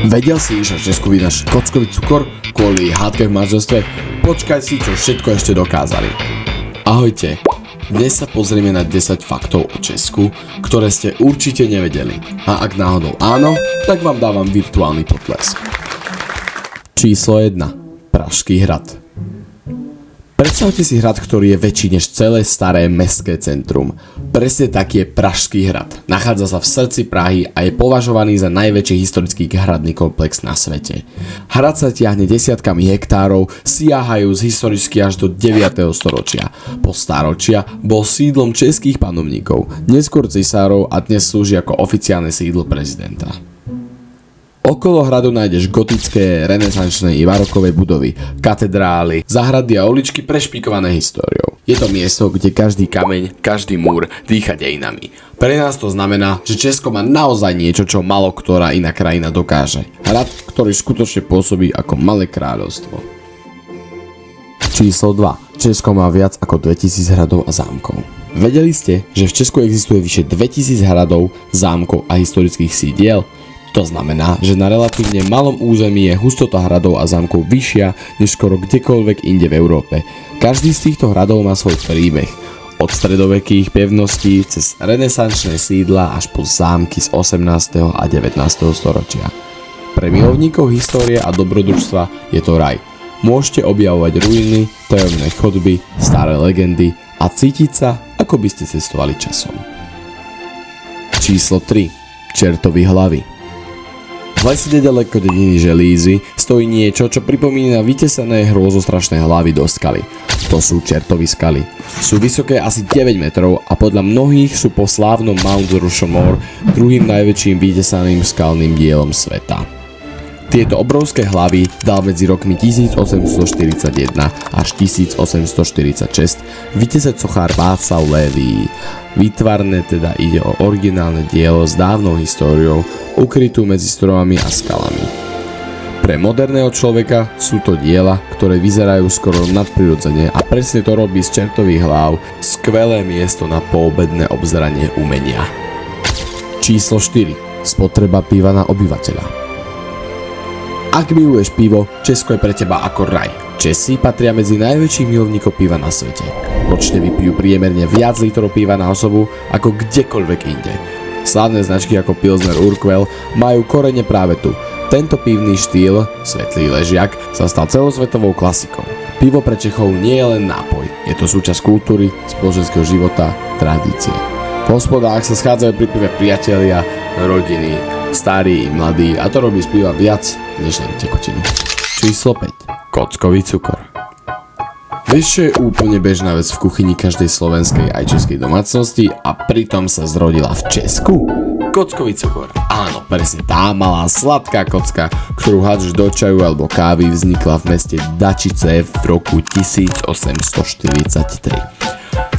Vedel si, že v Česku vynáša kockový cukor kvôli hádke v manželstve? Počkaj si, čo všetko ešte dokázali. Ahojte, dnes sa pozrieme na 10 faktov o Česku, ktoré ste určite nevedeli. A ak náhodou áno, tak vám dávam virtuálny potlesk. Číslo 1. Pražský hrad. Predstavte si hrad, ktorý je väčší než celé staré mestské centrum. Presne taký je Pražský hrad. Nachádza sa v srdci Prahy a je považovaný za najväčší historický hradný komplex na svete. Hrad sa tiahne desiatkami hektárov, siahajú historicky až do 9. storočia. Po stáročia bol sídlom českých panovníkov, neskôr cisárov a dnes slúži ako oficiálne sídlo prezidenta. Okolo hradu nájdeš gotické, renesančné i barokové budovy, katedrály, záhrady a uličky prešpikované históriou. Je to miesto, kde každý kameň, každý múr dýcha dejinami. Pre nás to znamená, že Česko má naozaj niečo, čo málo ktorá iná krajina dokáže. Hrad, ktorý skutočne pôsobí ako malé kráľovstvo. Číslo 2. Česko má viac ako 2000 hradov a zámkov. Vedeli ste, že v Česku existuje vyše 2000 hradov, zámkov a historických sídiel? To znamená, že na relatívne malom území je hustota hradov a zámkov vyššia než skoro kdekoľvek inde v Európe. Každý z týchto hradov má svoj príbeh. Od stredovekých pevností cez renesančné sídla až po zámky z 18. a 19. storočia. Pre milovníkov histórie a dobrodružstva je to raj. Môžete objavovať ruiny, tajomné chodby, staré legendy a cítiť sa, ako by ste cestovali časom. Číslo 3. Čertovy hlavy. V lese nedaleko dediny Želízy stojí niečo, čo pripomína vytesané hrozostrašné hlavy do skaly. To sú čertovy skaly. Sú vysoké asi 9 metrov a podľa mnohých sú po slávnom Mount Rushmore druhým najväčším vytesaným skalným dielom sveta. Tieto obrovské hlavy dal medzi rokmi 1841 až 1846 vytesať sochár Václav Lévy. Výtvarné teda ide o originálne dielo s dávnou históriou, ukrytú medzi stromami a skalami. Pre moderného človeka sú to diela, ktoré vyzerajú skoro nadprirodzene a presne to robí z čertových hlav skvelé miesto na poobedné obzeranie umenia. Číslo 4. Spotreba piva na obyvateľa. Ak miluješ pivo, Česko je pre teba ako raj. Česi patria medzi najväčších milovníkov piva na svete. Ročne vypijú priemerne viac litrov piva na osobu ako kdekoľvek inde. Slávne značky ako Pilsner Urquell majú korene práve tu. Tento pivný štýl, svetlý ležiak, sa stal celosvetovou klasikou. Pivo pre Čechov nie je len nápoj, je to súčasť kultúry, spoločenského života, tradície. V hospodách sa schádzajú pri pive priatelia, rodiny, starí i mladí a to robí z piva viac než len tekutinu. Číslo 5. Kockový cukor. Vieš, čo je úplne bežná vec v kuchyni každej slovenskej aj českej domácnosti a pritom sa zrodila v Česku? Kockový cukor. Áno, presne tá malá sladká kocka, ktorú hádžeš do čaju alebo kávy, vznikla v meste Dačice v roku 1843.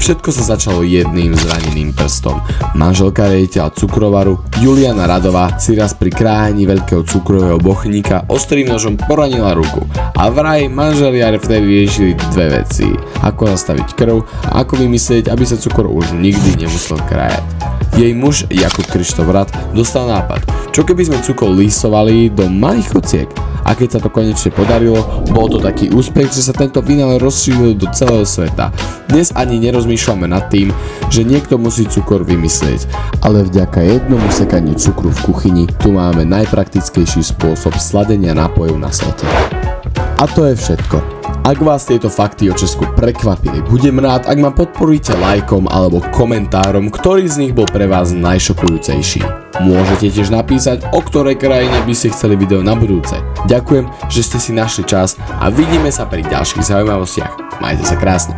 Všetko sa začalo jedným zraneným prstom. Manželka riaditeľa cukrovaru Juliana Radová si raz pri krájaní veľkého cukrového bochníka ostrým nožom poranila ruku. A vraj manželia vtedy riešili dve veci. Ako nastaviť krv a ako vymyslieť, aby sa cukor už nikdy nemusel krájať. Jej muž Jakub Krištof Rad dostal nápad. Čo keby sme cukor lisovali do malých kociek? A keď sa to konečne podarilo, bol to taký úspech, že sa tento vynález rozšíril do celého sveta. Dnes ani nerozmýšľame nad tým, že niekto musí cukor vymyslieť, ale vďaka jednomu sekaniu cukru v kuchyni tu máme najpraktickejší spôsob sladenia nápojov na svete. A to je všetko. Ak vás tieto fakty o Česku prekvapili, budem rád, ak ma podporíte lajkom alebo komentárom, ktorý z nich bol pre vás najšokujúcejší. Môžete tiež napísať, o ktorej krajine by ste chceli video na budúce. Ďakujem, že ste si našli čas a vidíme sa pri ďalších zaujímavostiach. Majte sa krásne.